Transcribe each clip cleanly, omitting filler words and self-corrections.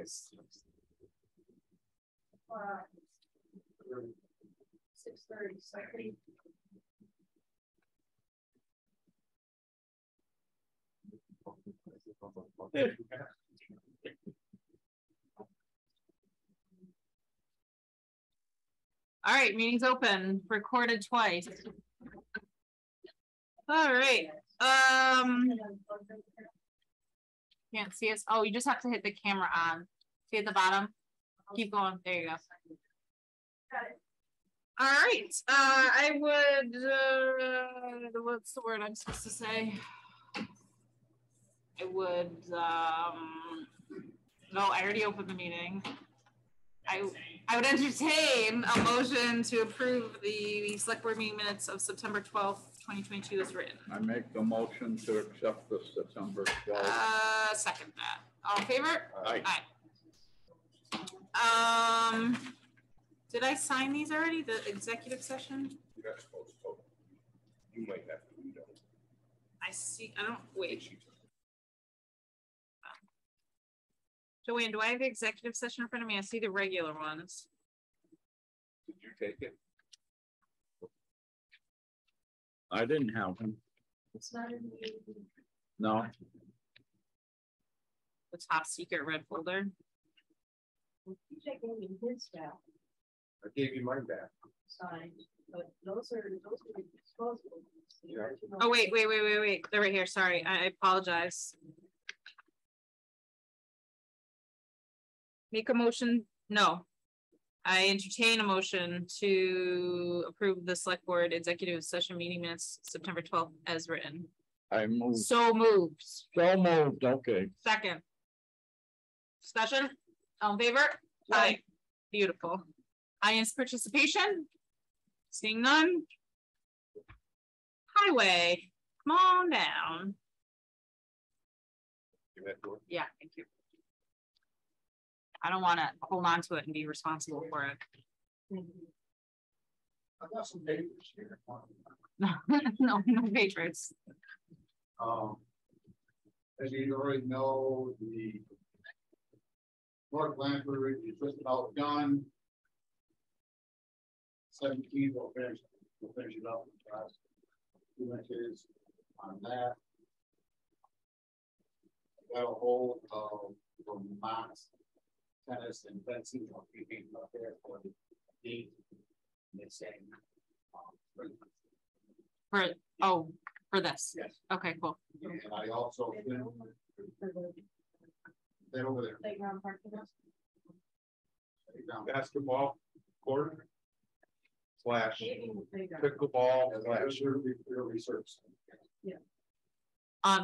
is 6:30. All right, meeting's open, recorded twice. All right. Can't see us. Oh, you just have to hit the camera on. See at the bottom? Keep going. There you go. All right. I would, what's the word I'm supposed to say? I would, no, I already opened the meeting. I would entertain a motion to approve the select board meeting minutes of September 12th, 2022 as written. I make the motion to accept the September 12th. Second that. All in favor? Aye. Aye. Did I sign these already? The executive session? You're not supposed to. You might have to read them. I see. I don't wait. Joanne, do I have the executive session in front of me? I see the regular ones. Did you take it? I didn't have them. It's not in the... No. The top secret red folder. Check in his staff. I gave you mine back. Signed, but those are disposable. Yeah. Oh, wait. They're right here. Sorry. I apologize. Make a motion. No. I entertain a motion to approve the select board executive session meeting minutes September 12th as written. I moved. So moved. So moved. Okay. Second. Discussion. All in favor? Aye. Beautiful. Audience participation. Seeing none. Highway. Come on down. Give that to her. Yeah, thank you. I don't want to hold on to it and be responsible for it. I've got some papers here. No papers. As you already know, the North Blanford is just about done. 17th, we'll finish it up. 2 inches on that. Got a hold of from Max tennis and fencing up there for the date. Missing. For this. Yes. Okay, cool. And I also they're over there. Playground parking lot. Basketball court / pickleball / research. Yeah.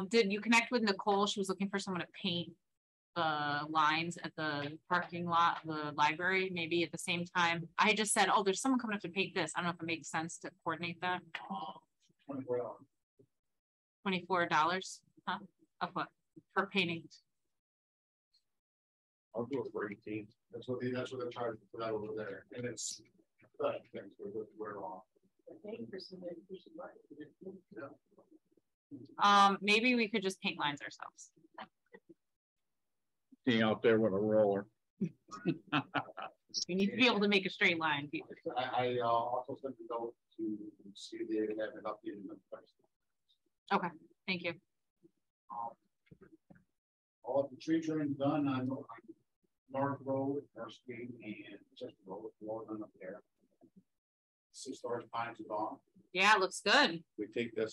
Did you connect with Nicole? She was looking for someone to paint the lines at the parking lot, the library, maybe at the same time. I just said, oh, there's someone coming up to paint this. I don't know if it makes sense to coordinate that. $24, huh? A foot for painting. I'll do it for 18. That's what they're charging for that over there. And it's things we're on. Maybe we could just paint lines ourselves. Being out there with a roller. You need to be able to make a straight line. I also sent a note to see if they have an update in the price. Okay, thank you. All of the tree trimming done on North Road, North Street, and just Road, more than up there. 6 stars pines is on. Yeah, it looks good. We take the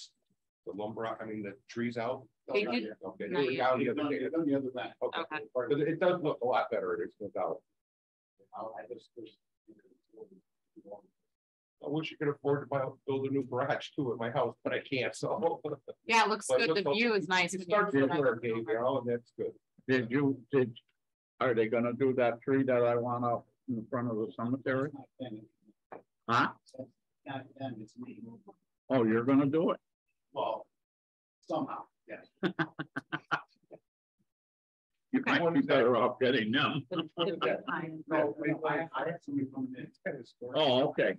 lumber out, the trees out. They did. Okay, Not we yet. got the other day. Done the other night. Okay. Okay. But it does look a lot better. It is without. I wish you could afford to build a new garage too at my house, but I can't. So Yeah, it looks but good. The view is nice. It starts to work, and that's good. Are they gonna do that tree that I want up in front of the cemetery? Huh? Not them, it's me. Oh, you're gonna do it? Well, somehow, yes. You might be better off getting them. No, I had somebody coming in. Oh, okay.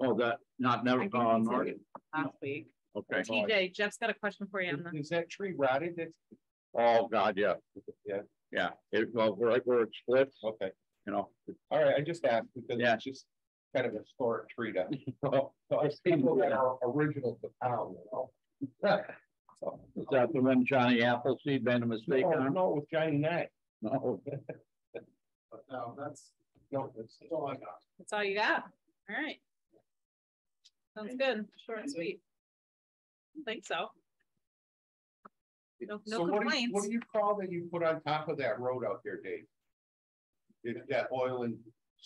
Oh, that never gone north. Last week. Okay. TJ, Jeff's got a question for you. Is that tree rotted? Oh God, yeah. Yeah. Yeah, well, right where it splits, Okay, you know. all right, I just asked because Yeah. it's just kind of a historic tree to, so it's people that are original to town, you know? So, Is that the one Johnny Appleseed made a mistake no, on? no, with Johnny Knight. No. But no, that's That's all I got. That's all you got? All right. Sounds good, short and sweet. I think so. No So what complaints. do you call that you put on top of that road out there, Dave? Is that oil and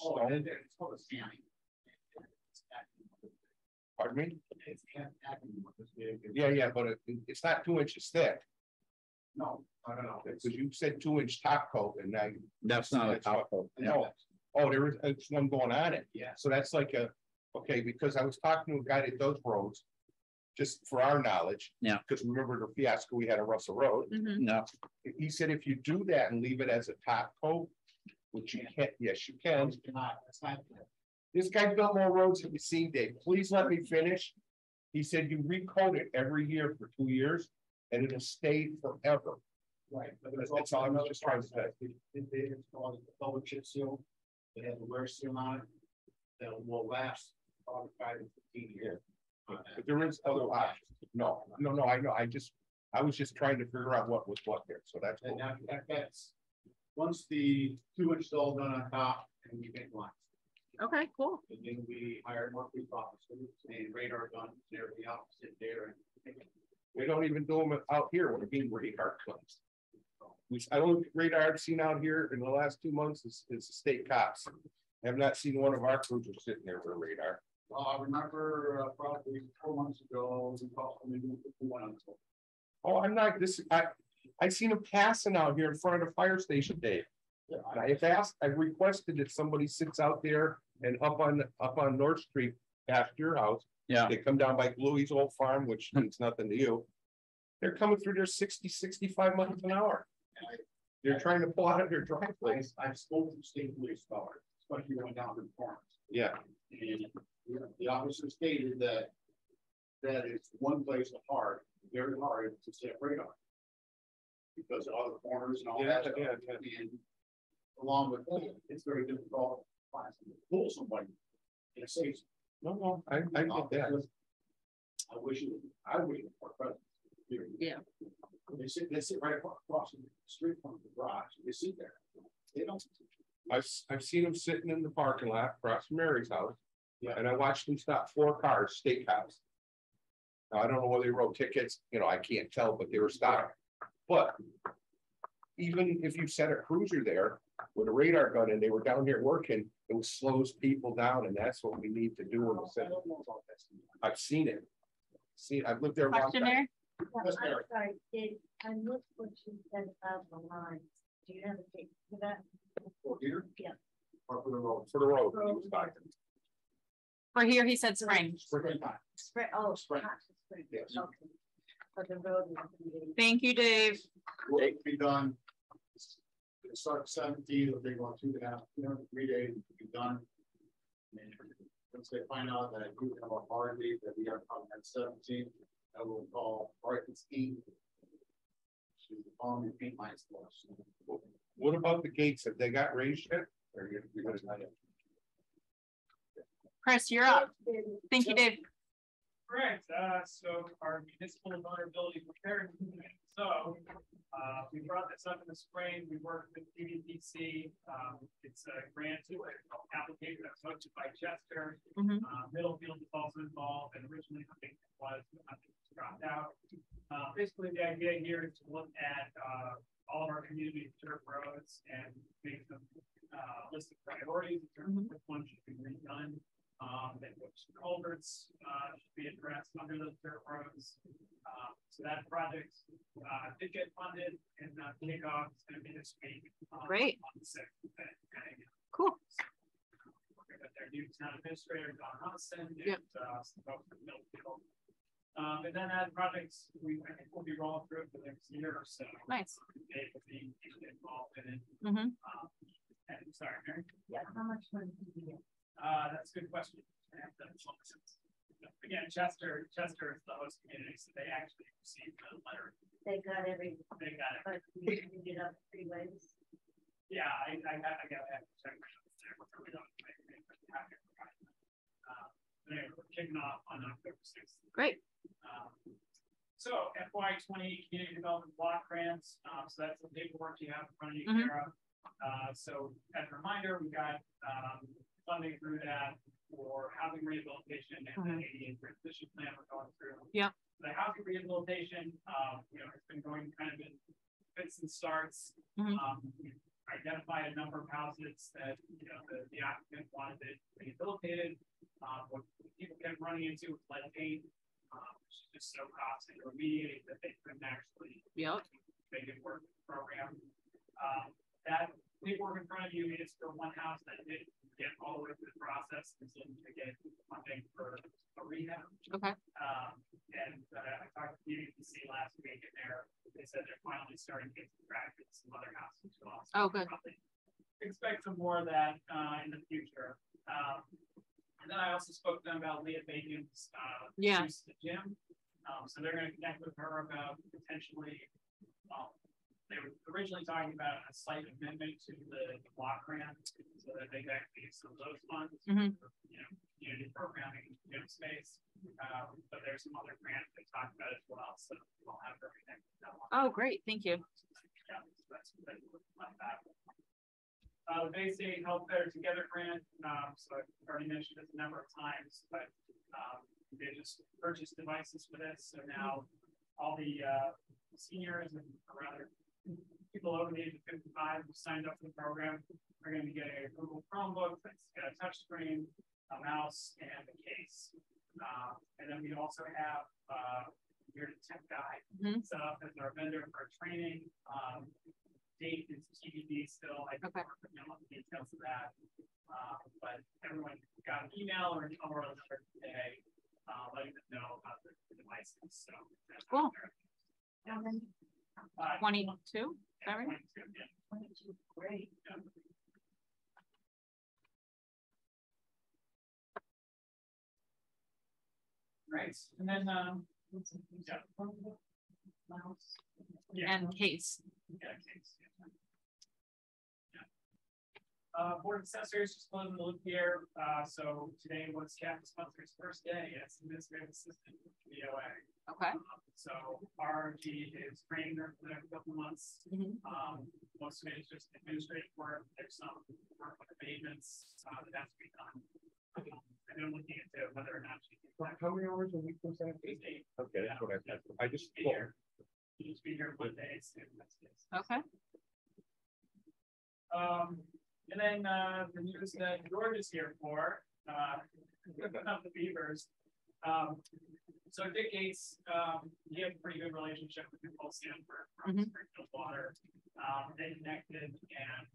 Oh, stone? and it's called a scanning. Pardon me? It's acting this big. Yeah, but it's not 2 inches thick, No, I don't know. because you said 2-inch top coat and now. That's not a top coat. No. Oh, there's one going on it. Yeah. So that's like okay, because I was talking to a guy that does roads, just for our knowledge. Yeah. Because remember the fiasco we had on Russell Road. Mhm. No, He said if you do that and leave it as a top coat, which you can't, yes, you can. It's not. This guy built more roads than we've seen, Dave. Please let me finish. He said you recoat it every year for 2 years and it'll stay forever. Right. But That's all I was just trying to say. It's called the double chip seal. It has a wear seal on it. That will last probably 5 to 15 years. But there is other options. No, I know. I was just trying to figure out what was what there. So that's And cool. that's, once the 2-inch is all done on top and we make lines. Okay, cool. And then we hired more police officers and radar guns and everything else sit there and. We don't even do them out here when the radar comes. I don't radar I've seen out here in the last 2 months is the state cops. I have not seen one of our cruisers sitting there with a radar. I remember probably 4 months ago, we called somebody who went on. Oh, I'm not I seen them passing out here in front of the fire station, Dave. And I requested that somebody sits out there and up on North Street past your house. yeah, They come down by Bluey's old farm, which means nothing to you. They're coming through there 60, 65 miles an hour. They're trying to pull out of their driveway. I've spoken to state police about it, especially going down to the farms. Yeah, And the officer stated that is one place hard, very hard to set radar. Because of all the corners and all that stuff. And along with that, it's very difficult to pull somebody in a safe. no, I get that. I wish it was more present. Yeah. They sit right across the street from the garage. They sit there. They don't. I've seen them sitting in the parking lot across from Mary's house. Yeah. And I watched them stop 4 cars, state cops. Now, I don't know whether they wrote tickets, I can't tell, but they were stopped. But even if you set a cruiser there with a radar gun and they were down here working, it slows people down, and that's what we need to do in the city. I've seen it. I've lived there a long Question time. there? Yes, I'm Mary. sorry, I missed what you said about the lines. Do you have a date for that? Oh, here? Yeah. Or for the road. For the road. he was talking. For here, he said spring. Springtime. Spring, oh, Spring. not the spring. Yes. Okay. But the road is gonna be- Thank you, Dave. Will be done. It starts 17th, they're going 3 days to be done. And once they find out that I do have a hard date that we are coming at 17th, I will call Brighton's team. To call me paint lines for us. What about the gates? Have they got raised yet? Or you're gonna- Chris, you're up. Thank you, Dave. Correct, so our municipal vulnerability preparedness plan. So, we brought this up in the spring, we worked with PVPC, it's a grant application that's hosted by Chester. Mhm. Middlefield is also involved, and originally I think it was dropped out. Basically, the idea here is to look at, all of our community dirt roads and make them, list of priorities in terms of which one should be redone. And which culverts should be addressed under those dirt roads. So that project did get funded, and kickoff is going to be this week. Great. On the 6th. Cool. Working with their new town administrator, Don Hudson, and Yep. some folks from Middlefield. And then that project, I think we'll be rolling through it for the next year or so. Nice. They will be involved in it. Mhm. And sorry, Mary. Yeah, how much money do you get? That's a good question. Again, Chester is the host community, so they actually received the letter They got every, They got it. but we did up 3 ways. Yeah, I got that. We're kicking off on October 6th. Great. So FY20 community development block grants. So that's the paperwork you have in front of you, Kara. So as a reminder, we got funding through that for housing rehabilitation and the ADA transition plan we're going through. Yeah. The housing rehabilitation, it's been going kind of in fits and starts. We've identified a number of houses that the applicant wanted it rehabilitated. What people kept running into was lead paint, which is just so costly to remediate that they couldn't actually make it work with the program. That paperwork in front of you is for one house that did get all the way through the process and so to get funding for a rehab. Okay. And I talked to PVPC last week, and they said they're finally starting to get some traction in some other houses as well. So good. Expect some more of that in the future. And then I also spoke to them about Leah Bacon's use of the gym. So they're going to connect with her about potentially. They were originally talking about a slight amendment to the block grant so that they could actually use some of those funds for, community programming in gym space. But there's some other grants they talked about as well. So we'll have everything. Oh, great. Thank you. Yeah, so that's like that. The Bay State Health Better Together grant. So I've already mentioned this a number of times, but they just purchased devices for this. So now all the seniors and rather people over the age of 55 who signed up for the program are going to be getting a Google Chromebook that's got a touch screen, a mouse, and a case. And then we also have here to tech guy set up as our vendor for training. Date is TBD still. I don't know the details of that. But everyone got an email or an alert today letting them know about the devices. So that's cool. 22. Sorry. 22, yeah. 22, great. Yeah. Right, and then And case. Case. Board of Assessors just closing the loop here. So today was Capital Sponsor's first day as administrative assistant with the BOA. Okay. So RRG is training her for the next couple months. Most of it is just administrative work. There's some work with abatements that has to be done. And I'm looking into whether or not she can. How many hours a week was that? 8. Okay, that's what I just. Be here. You just be here Mondays. Okay. And then the news that George is here for, of the Beavers. So Dick Gates, he had a pretty good relationship with Nicole Stanford from Springfield Water. They connected, and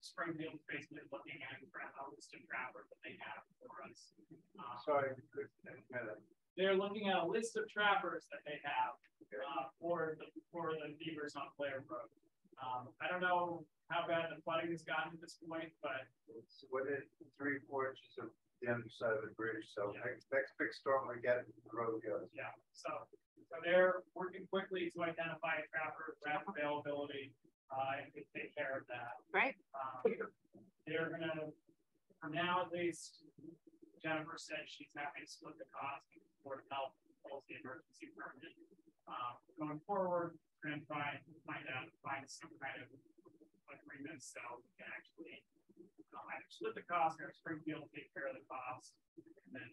Springfield is basically looking at a list of trappers that they have for us. Sorry. They're looking at a list of trappers that they have for the Beavers on Blair Road. I don't know how bad the flooding has gotten at this point, but It's within 3-4 inches of the underside of the bridge, so next big storm we get, the road goes. yeah. So they're working quickly to identify a trapper, grab availability, and take care of that. Right. They're gonna, for now at least, Jennifer said she's happy to split the cost for help with the emergency permit. Going forward, we're gonna find some kind of agreement so we can actually either split the cost or Springfield take care of the cost, and then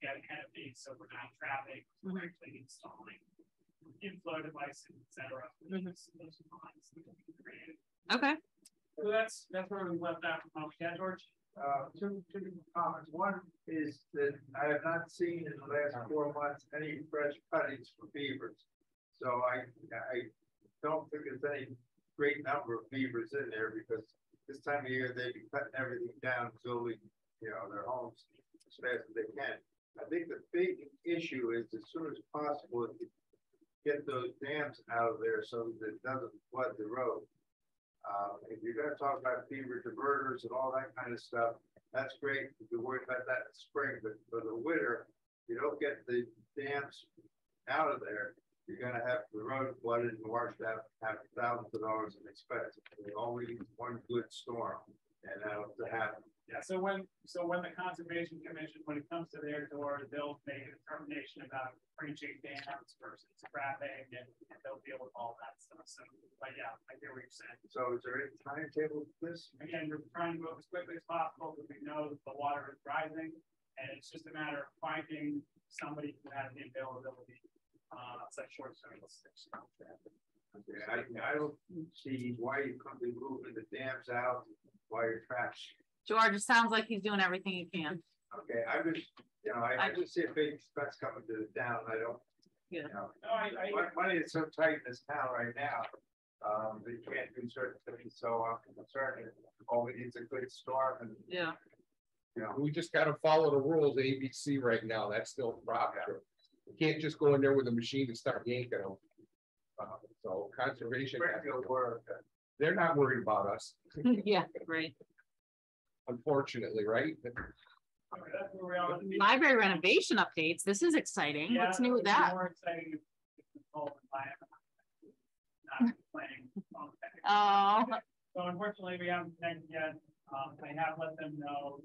get ahead of these so we're not trapping, we're actually installing inflow devices, etc. Those lines that we can create. Okay. So that's where we left that from. Yeah, George. Two comments. One is that I have not seen in the last 4 months any fresh cuttings for beavers. So I don't think there's any great number of beavers in there because this time of year they'd be cutting everything down slowly, their homes as fast as they can. I think the big issue is as soon as possible to get those dams out of there so that it doesn't flood the road. If you're going to talk about beaver diverters and all that kind of stuff, that's great. You can worry about that in the spring, but for the winter, you don't get the dams out of there. you're gonna have the road flooded and washed out, have thousands of dollars in expense. There's always one good storm, and that'll happen. Yeah, so when the Conservation Commission, when it comes to their door, they'll make a determination about breaching dams versus scrapping, and they'll deal with all that stuff. So, but yeah, I hear what you're saying. So is there any timetable for this? Again, we're trying to move as quickly as possible because we know that the water is rising, and it's just a matter of finding somebody who has the availability, such short service. Okay, I don't see why you couldn't be moving the dams out while you're trapped. George, it sounds like he's doing everything he can. Okay, I just see a big expense coming to the town. I don't. Yeah. You know, No, money is so tight in this town right now. They can't do certain things, so I'm concerned. Oh, it's a good storm, and Yeah. you know, We just gotta follow the rules ABC right now. That's still the problem. You can't just go in there with a machine and start yanking them. So conservation, Springfield work. they're not worried about us, Yeah, great. unfortunately, right? okay, that's where we are. Library renovation updates. This is exciting. What's new with that? More exciting. If it's involved in not playing. Oh, So unfortunately, we haven't connected yet. I have let them know,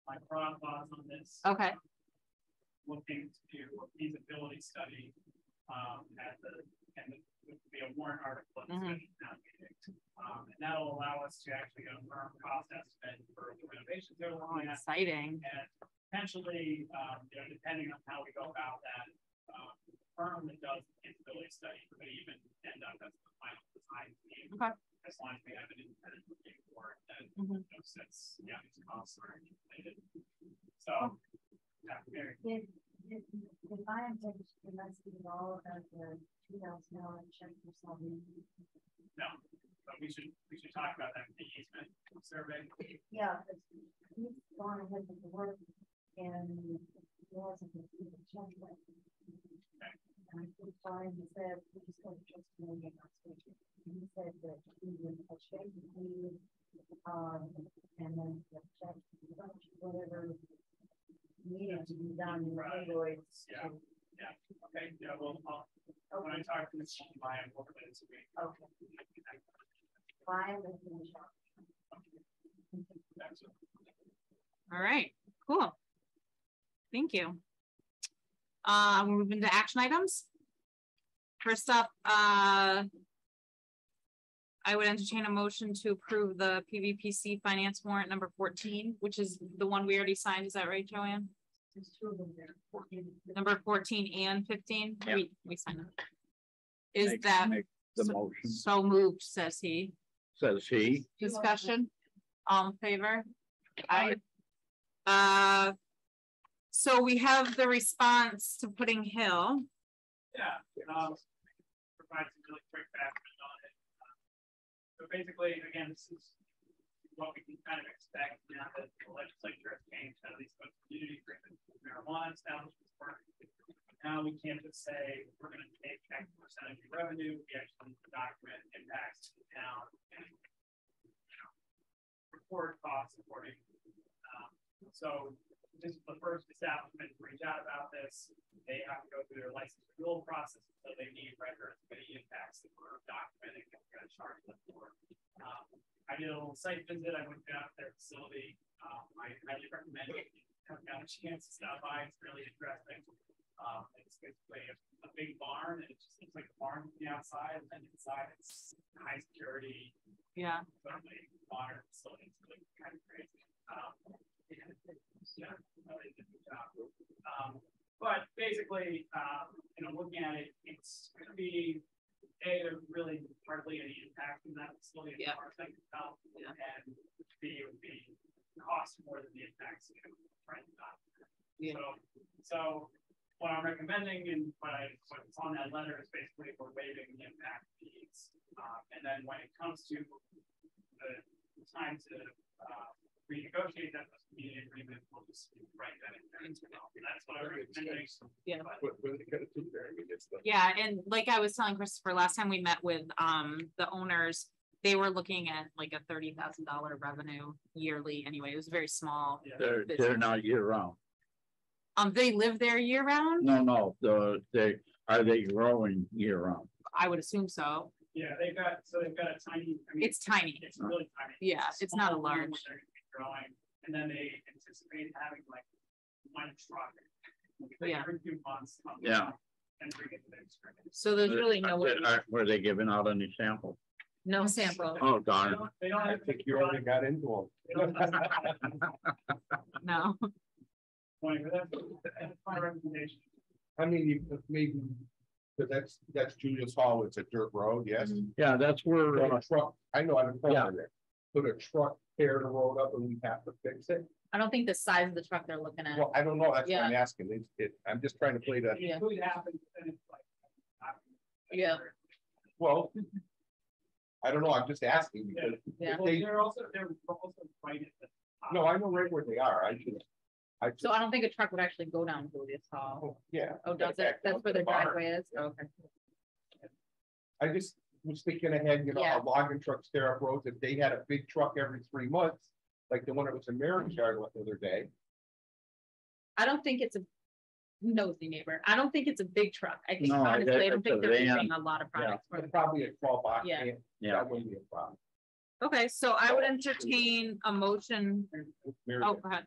my broad thoughts on this. okay. Looking to do a feasibility study, and it would be a warrant article at the special town meeting. And that'll allow us to actually get a firm cost estimate for the renovations they're Oh, looking at. exciting. And potentially, depending on how we go about that, the firm that does the feasibility study could even end up as the final design team. Okay. As long as we have an independent review for it, that sets, these costs are related. So, yeah, very. If I am to investigate all about the $2,000 check for something. No, but we should talk about that in the easement survey. Yeah, he's gone ahead with the work and he wasn't going to the check. And I could find, he said, we just got to trust me again last week. He said that he would check me, and then the check, whatever needed to be done in February. Yeah. Okay. Yeah. Well, when I talk to Ms. Ryan, we'll put it into me. Okay. Fine. All right, cool. Thank you. We're moving to action items. First up, I would entertain a motion to approve the PVPC finance warrant number 14, which is the one we already signed. Is that right, Joanne? There's two of them there. Number 14 and 15. Yeah. We signed them. Is Make that the so, motion, so moved, says he. says he. Discussion, all in favor? Aye. So we have the response to Pudding Hill. Yeah. Provide some really quick background on it. So basically, again, this is what we can kind of expect now that the legislature has changed how these community agreements with marijuana establishments work. Now we can't just say we're going to take X percentage of revenue. We actually need to document impacts to the town and report costs accordingly. So this is the first establishment to reach out about this. They have to go through their license renewal process, so they need records of any impacts that we're documenting and we're going to charge them for. I did a little site visit. I went down to their facility. I highly recommend it. If you haven't got a chance to stop by. It's really interesting. It's basically a big barn, and it just looks like a barn from the outside, and then inside it's high security. Yeah. Totally modern facility. It's really kind of crazy. Yeah, really did a good job. But basically, looking at it, it's going to be really hardly any impact in that facility as far as I can tell. Yeah. And B, it would be cost more than the impacts. Yeah. So what I'm recommending and what's on that letter is basically we're waiving the impact fees. And then when it comes to the time to renegotiate that community agreement, we'll just write that in there as well. And that's what I'm recommending. Yeah. What are they gonna do there? I mean, it's the. Yeah, and like I was telling Christopher last time we met with the owners, they were looking at like a $30,000 revenue yearly. Anyway, it was very small. Yeah. They're not year round. They live there year round. No, Are they growing year round? I would assume so. Yeah, they've got a tiny, I mean, It's tiny. it's really tiny. Yeah, it's not a small large. what they're gonna be growing, and then they anticipate having like one truck. Yeah. Every few months. Yeah. And bring it to the next. So there's really no way, Were they giving out any samples? no sample, Oh, darn. They don't I have. think you already got into them. no. Point, but that's my recommendation. I mean, you could maybe, but that's Julius Hall, it's a dirt road, yes? Yeah, that's where, Put a truck, I know, I'm Yeah. there. Put a truck tear the road up and we have to fix it. I don't think the size of the truck they're looking at. Well, I don't know, that's why I'm asking, I'm just trying to play the, Yeah. It could happen, and it's like. Yeah. well. I don't know, I'm just asking because Yeah. if they, They're also right at the top. no, I know right where they are, So I don't think a truck would actually go down Julius Hall. oh, yeah. Oh, does it? Back That's up where to the the barn. driveway is? Okay. I just was thinking ahead, you know, Yeah. a logging trucks tear up roads, if they had a big truck every 3 months, like the one that was in Mary's yard the other day. I don't think it's a nosy neighbor. I don't think it's a big truck. I think No, honestly, I don't it's think a they're van. using a lot of products. for It's probably a 12 box. Yeah. van. Yeah. That wouldn't be a problem. Okay, so I would entertain a motion. Mary- Oh, go ahead.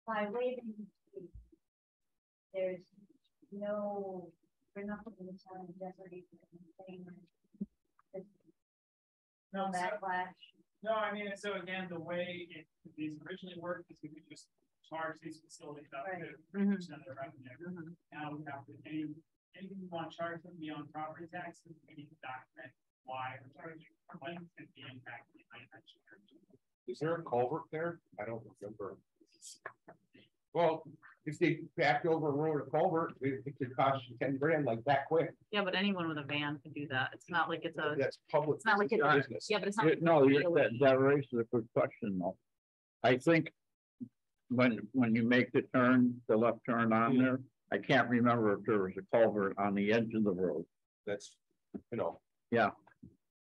By waiving, the- there's no, we're not putting the town in jeopardy for anything. There's No, no so- backlash. No, I mean, so again, the way these originally worked is we could just charge these facilities up to Mhm. 50% of their revenue. Mhm. Now we have to, anything we want to charge them beyond property taxes, we need to document why we're charging, or when it's going to be impacted. Is there a culvert there? I don't remember. Well, if they backed over and rode a culvert, it could cost you 10 grand like that quick. Yeah, but anyone with a van can do that. It's not like it's a, That's public. it's not like it's, business. yeah, but it's not. no, that raises a good question though. I think when you make the turn, the left turn on there, I can't remember if there was a culvert on the edge of the road. That's, you know.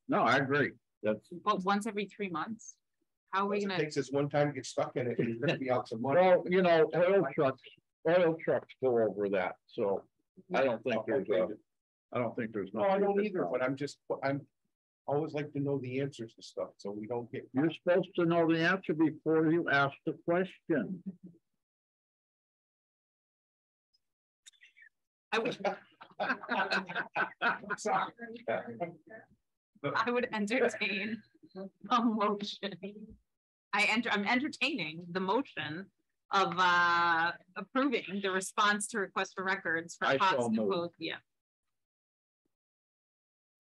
No, I agree. That's, But once every 3 months? How are we It gonna, takes us one time to get stuck in it and you're gonna be out some money. well, you know, oil trucks go over that, so I don't think there's No, I don't either, but I'm always like to know the answers to stuff, so we don't get. You're supposed to know the answer before you ask the question. I would, Sorry. I would entertain a motion. I'm entertaining the motion of approving the response to request for records for I so costs moved. imposed, yeah.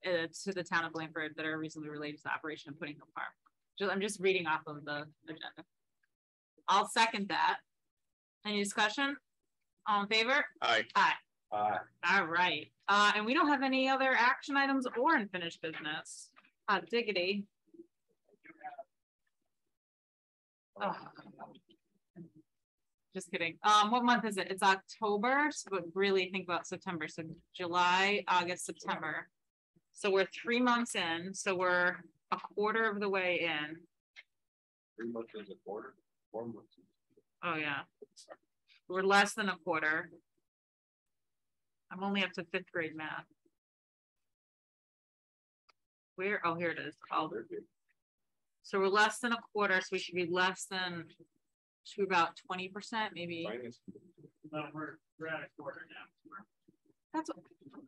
To the town of Blanford that are reasonably related to the operation of Pudding Hill Farm. I'm just reading off of the agenda. I'll second that. Any discussion? All in favor? Aye. Aye. Uh, All right. And we don't have any other action items or unfinished business. Diggity. Oh. Just kidding. What month is it? It's October, so but really think about September. So July, August, September. So we're 3 months in. So we're a quarter of the way in. 3 months is a quarter, 4 months. Oh yeah. We're less than a quarter. I'm only up to 5th grade math. Where? Oh, here it is. Oh, so we're less than a quarter. So we should be less than to about 20%, maybe. No, we're at a quarter now. That's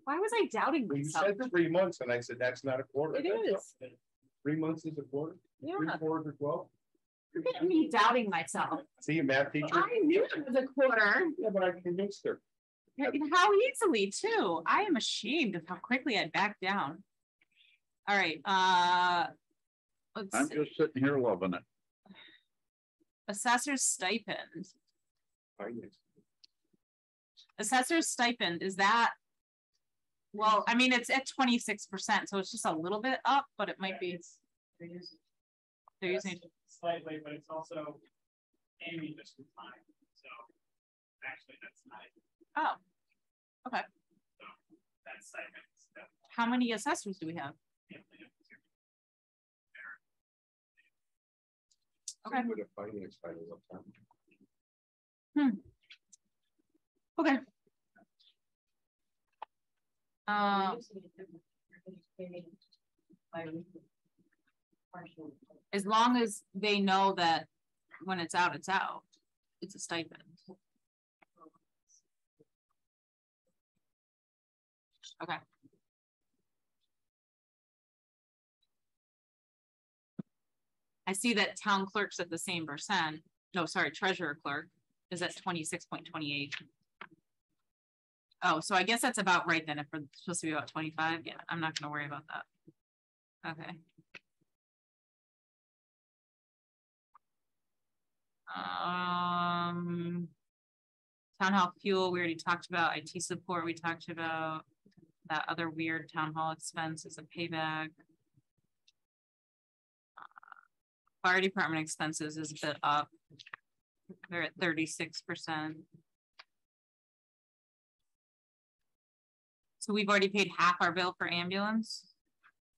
why was I doubting Well, you myself? said 3 months and I said, that's not a quarter. It That's is. 3 months is a quarter, Yeah. 3 quarters are 12. Look at me doubting myself. See, a math teacher. I knew it was a quarter. Yeah, but I convinced her. How easily too. I am ashamed of how quickly I backed down. All right. Let's I'm see. just sitting here loving it. Assessor's stipend. Finance. Assessor's stipend, is that? Well, I mean, it's at 26%, so it's just a little bit up, but it might be. They're using. Slightly, but it's also aiming just in time. So actually, that's not. Oh. Okay. So that's segment. How many assessors do we have? Okay. With a finance title up top. Okay. As long as they know that when it's out, it's out. It's a stipend. Okay. I see that town clerk's at the same percent. No, sorry, treasurer clerk is at 26.28. Oh, so I guess that's about right then if we're supposed to be about 25. Yeah, I'm not gonna worry about that. Okay. Town hall fuel, we already talked about. IT support, we talked about. That other weird town hall expense is a payback. Fire department expenses is a bit up. They're at 36%. So we've already paid half our bill for ambulance,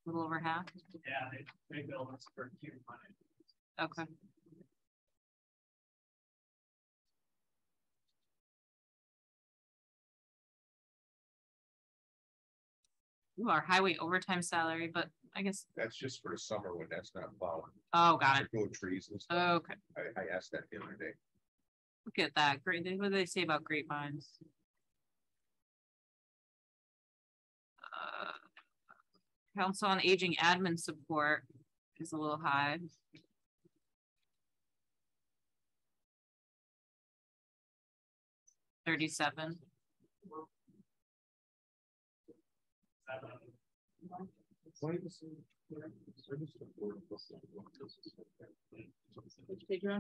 a little over half. Yeah, they bill us for Q money. Okay. Ooh, our highway overtime salary, but I guess That's just for the summer when that's not plowing. oh, got it. Grow trees and stuff. Okay, I asked that the other day. look at that. Great. What do they say about grapevines? Council on Aging admin support is a little high. $37. Which page you're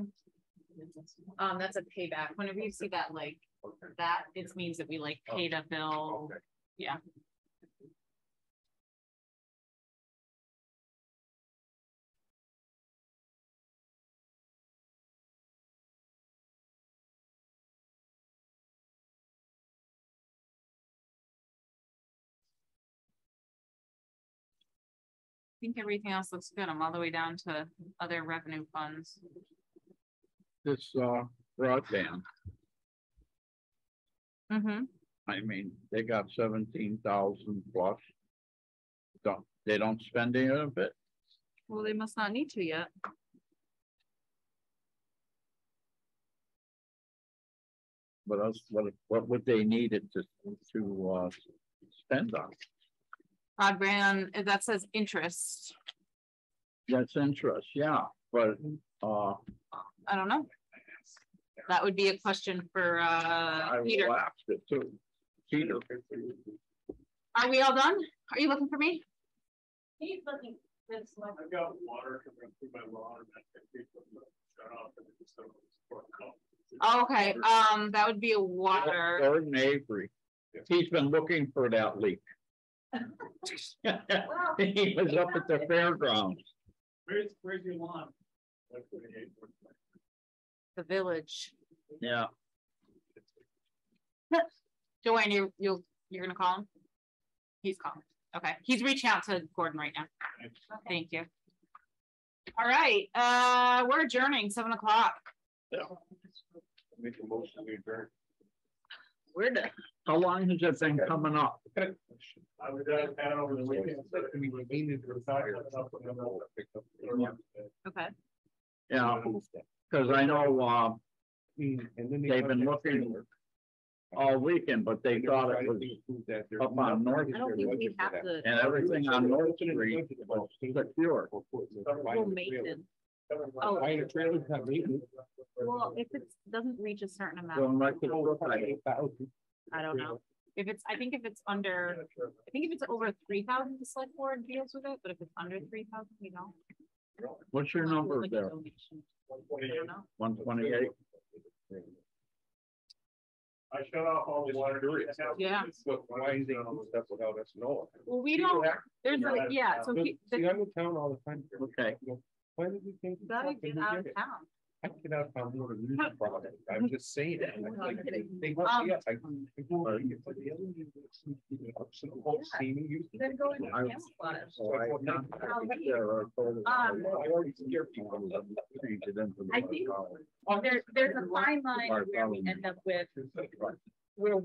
on? That's a payback. Whenever you see that, like that, it means that we like paid a bill. Okay. Yeah. I think everything else looks good. I'm all the way down to other revenue funds. This broadband, Mm-hmm. I mean, they got 17,000 plus. They don't spend any of it. Well, they must not need to yet. But else, what would they need it to spend on? Broadband, that says interest. That's interest, yeah, but I don't know. That would be a question for I Peter. will ask it too. Peter. Are we all done? Are you looking for me? He's looking for this one. I've got water coming through my lawn and I shut off and it's so Okay, that would be a water. Gordon Avery. He's been looking for that leak. He was up at the fairgrounds. Where's your lawn? The village. Yeah. Joanne, you're gonna call him? He's calling. Okay, he's reaching out to Gordon right now. Thank you. All right, we're adjourning 7 o'clock. Yeah. Make a motion to adjourn. We're done. How long has it been coming up? I was at over the weekend. Okay. Yeah, because I know they've been looking all weekend, but they thought it was up on North I don't think we have to. and everything on North Street was secure. Well, maintenance. Oh, well, if it doesn't reach a certain So amount, like the look like it. I don't know. If it's, I think if it's under, I think if it's over 3,000, the select board deals with it, but if it's under 3,000, we don't. What's your number Like a there? donation. I don't know. 128. I shut off all the water. Yeah. But why is they do stuff without us knowing? Well, we don't, there's like, yeah, so See, I'm in town all the time. Okay. Why did we think? you gotta get out of town. I get out of town more to use the product. I'm just saying. It. Like, they must Um, be up. I go over here, but the other one, some whole steamy use. You gotta go in the I- camouflage. So I contacted their authority. I already scared people. Change it into the I think $1. there's a fine line where we end up with, where